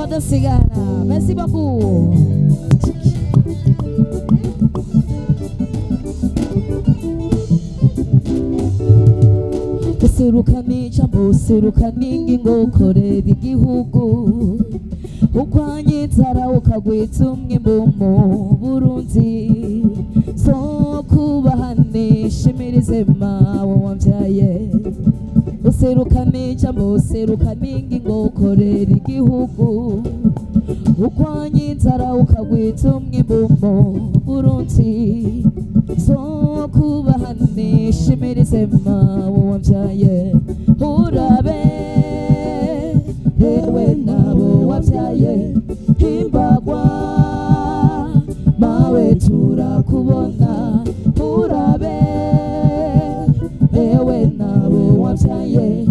bande cigana. Merci beaucoup. Serukani jambo serukani ngingo korera igihugu ukwanye inzara ukagwita umwimbu mu Burundi so kubahane shimirize mawe wambyaye userukani jambo serukani ngingo korera igihugu ukwanye inzara ukagwita umwimbu mu Burundi so kubahane shimirize mawe wambyaye urabe ewe nabo wabyaye himbagwa mawe turakubona urabe ewe nabo wabyaye